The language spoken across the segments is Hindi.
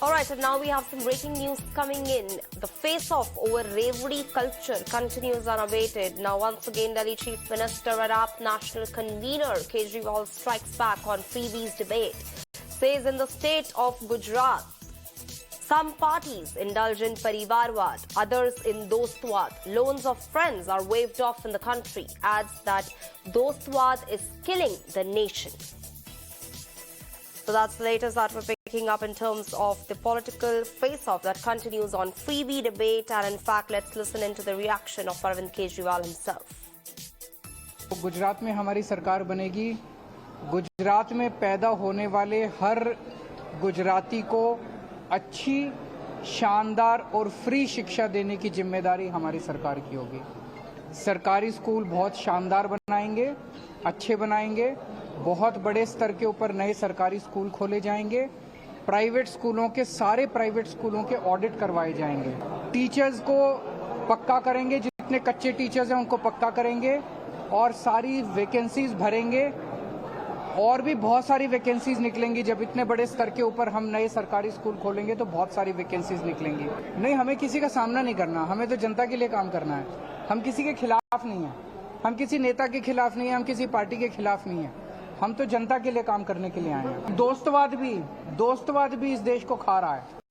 All right, and now we have some breaking news coming in. The face-off over Revdi culture continues unabated. Now, once again, Delhi Chief Minister and AAP National Convener Kejriwal strikes back on freebies debate. Says in the state of Gujarat, some parties indulge in Parivarwad, others in Dostwad. Loans of friends are waived off in the country. Adds that Dostwad is killing the nation. So that's the latest that we're picking up in terms of the political face-off that continues on freebie debate. And in fact, let's listen into the reaction of Arvind Kejriwal himself. Gujarat में हमारी सरकार बनेगी। गुजरात में पैदा होने वाले हर गुजराती को अच्छी, शानदार और फ्री शिक्षा देने की जिम्मेदारी हमारी सरकार की होगी। सरकारी स्कूल बहुत शानदार बनाएंगे, अच्छे बनाएंगे। बहुत बड़े स्तर के ऊपर नए सरकारी स्कूल खोले जाएंगे। प्राइवेट स्कूलों के सारे प्राइवेट स्कूलों के ऑडिट करवाए जाएंगे। टीचर्स को पक्का करेंगे, जितने कच्चे टीचर्स हैं उनको पक्का करेंगे और सारी वैकेंसीज भरेंगे। और भी बहुत सारी वैकेंसीज निकलेंगी। जब इतने बड़े स्तर के ऊपर हम नए सरकारी स्कूल खोलेंगे तो बहुत सारी वैकेंसीज निकलेंगी। नहीं, हमें किसी का सामना नहीं करना, हमें तो जनता के लिए काम करना है। हम किसी के खिलाफ नहीं है, हम किसी नेता के खिलाफ नहीं है, हम किसी पार्टी के खिलाफ नहीं है। हम तो जनता के लिए काम करने के लिए आए हैं। दोस्तवाद भी इस देश को खा रहा है।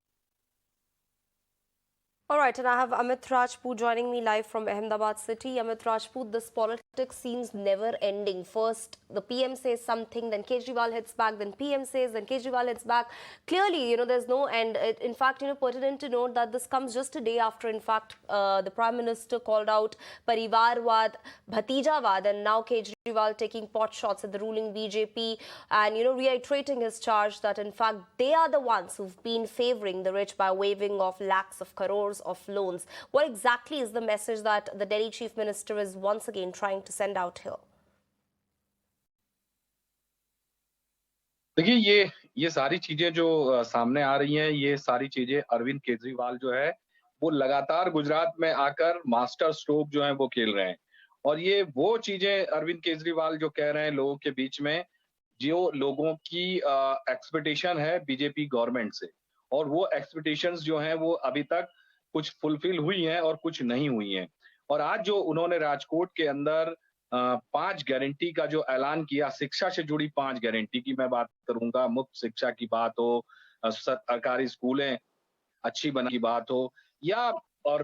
All right, and I have Amit Rajput joining me live from Ahmedabad city. Amit Rajput, this politics seems never ending. First, the PM says something, then Kejriwal hits back, then PM says, then Kejriwal hits back. Clearly, there's no end. In fact, pertinent to note that this comes just a day after, in fact, the Prime Minister called out Parivarwad, Bhatijawad, and now Kejriwal taking pot shots at the ruling BJP and, reiterating his charge that, in fact, they are the ones who've been favoring the rich by waiving off lakhs of crores of loans. What exactly is the message that the Delhi Chief Minister is once again trying to send out here? देखिए, ये सारी चीजें जो सामने आ रही हैं, ये सारी चीजें अरविंद केजरीवाल जो है वो लगातार गुजरात में आकर मास्टर स्ट्रोक जो है वो खेल रहे हैं। और ये वो चीजें अरविंद केजरीवाल जो कह रहे हैं लोगों के बीच में, जो लोगों की एक्सपेक्टेशन है बीजेपी गवर्नमेंट से, और वो एक्सपेक्टेशंस जो हैं वो अभी तक कुछ फुलफिल हुई हैं और कुछ नहीं हुई हैं। और आज जो उन्होंने राजकोट के अंदर 5 गारंटी का जो ऐलान किया, शिक्षा से जुड़ी 5 गारंटी की मैं बात करूंगा, मुफ्त शिक्षा की बात हो, सरकारी स्कूलें अच्छी बनाने की बात हो, या और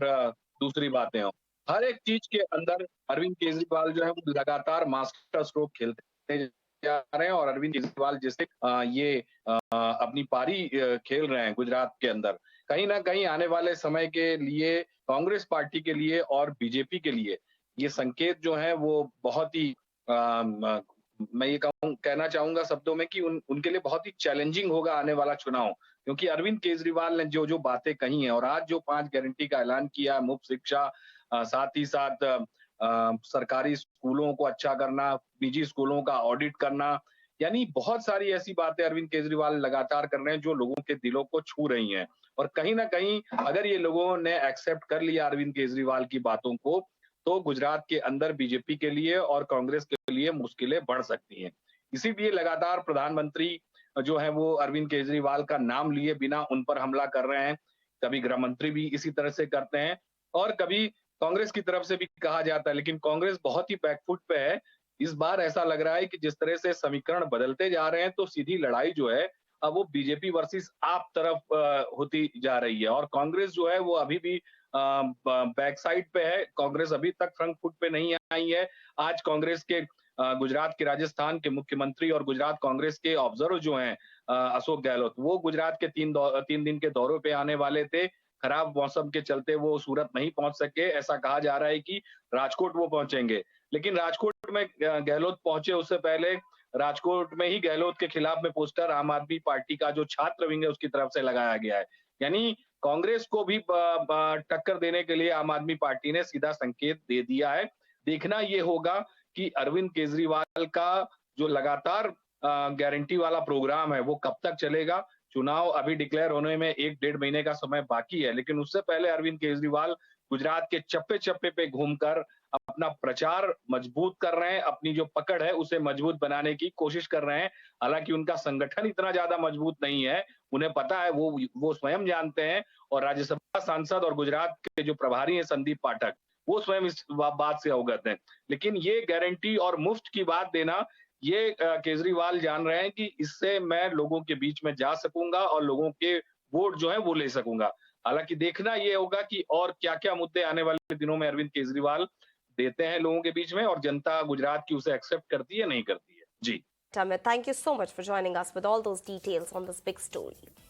दूसरी बातें हो, हर एक चीज के अंदर अरविंद केजरीवाल जो है वो लगातार मास्टर स्ट्रोक खेलते जा रहे हैं। और अरविंद केजरीवाल जैसे ये अपनी पारी खेल रहे हैं गुजरात के अंदर, कहीं ना कहीं आने वाले समय के लिए कांग्रेस पार्टी के लिए और बीजेपी के लिए ये संकेत जो है वो बहुत ही मैं ये कहना चाहूंगा शब्दों में कि उनके लिए बहुत ही चैलेंजिंग होगा आने वाला चुनाव। क्योंकि अरविंद केजरीवाल ने जो बातें कही हैं और आज जो 5 गारंटी का ऐलान किया, मुफ्त शिक्षा, साथ ही साथ सरकारी स्कूलों को अच्छा करना, निजी स्कूलों का ऑडिट करना, यानी बहुत सारी ऐसी बातें अरविंद केजरीवाल लगातार कर रहे हैं जो लोगों के दिलों को छू रही हैं। और कहीं ना कहीं अगर ये लोगों ने एक्सेप्ट कर लिया अरविंद केजरीवाल की बातों को, तो गुजरात के अंदर बीजेपी के लिए और कांग्रेस के लिए मुश्किलें बढ़ सकती हैं। इसीलिए लगातार प्रधानमंत्री जो है वो अरविंद केजरीवाल का नाम लिए बिना उन पर हमला कर रहे हैं। कभी गृह मंत्री भी इसी तरह से करते हैं और कभी कांग्रेस की तरफ से भी कहा जाता है, लेकिन कांग्रेस बहुत ही बैकफुट पे है। इस बार ऐसा लग रहा है कि जिस तरह से समीकरण बदलते जा रहे हैं, तो सीधी लड़ाई जो है अब वो बीजेपी वर्सेस आप तरफ होती जा रही है। और कांग्रेस जो है वो अभी भी बैक साइड पे है। कांग्रेस अभी तक फ्रंट फुट पे नहीं आई है। आज कांग्रेस के गुजरात के, राजस्थान के मुख्यमंत्री और गुजरात कांग्रेस के ऑब्जर्वर जो हैं अशोक गहलोत, वो गुजरात के 3 दिन के दौरे पे आने वाले थे। खराब मौसम के चलते वो सूरत नहीं पहुंच सके। ऐसा कहा जा रहा है कि राजकोट वो पहुंचेंगे, लेकिन राजकोट में गहलोत पहुंचे उससे पहले राजकोट में ही गहलोत के खिलाफ में पोस्टर आम आदमी पार्टी का जो छात्र विंग है उसकी तरफ से लगाया गया है। यानी कांग्रेस को भी टक्कर देने के लिए आम आदमी पार्टी ने सीधा संकेत दे दिया है। देखना ये होगा कि अरविंद केजरीवाल का जो लगातार गारंटी वाला प्रोग्राम है वो कब तक चलेगा। चुनाव अभी डिक्लेयर होने में 1-1.5 महीने का समय बाकी है, लेकिन उससे पहले अरविंद केजरीवाल गुजरात के चप्पे चप्पे पे घूमकर अपना प्रचार मजबूत कर रहे हैं, अपनी जो पकड़ है उसे मजबूत बनाने की कोशिश कर रहे हैं। हालांकि उनका संगठन इतना ज्यादा मजबूत नहीं है, उन्हें पता है, वो स्वयं जानते हैं, और राज्यसभा सांसद और गुजरात के जो प्रभारी हैं संदीप पाठक, वो स्वयं इस बात से अवगत हैं। लेकिन ये गारंटी और मुफ्त की बात देना, ये केजरीवाल जान रहे हैं कि इससे मैं लोगों के बीच में जा सकूंगा और लोगों के वोट जो है वो ले सकूंगा। हालांकि देखना ये होगा कि और क्या-क्या मुद्दे आने वाले दिनों में अरविंद केजरीवाल देते हैं लोगों के बीच में, और जनता गुजरात की उसे एक्सेप्ट करती है, नहीं करती है। जी। Amit, thank you so much for joining us with all those details on this big story.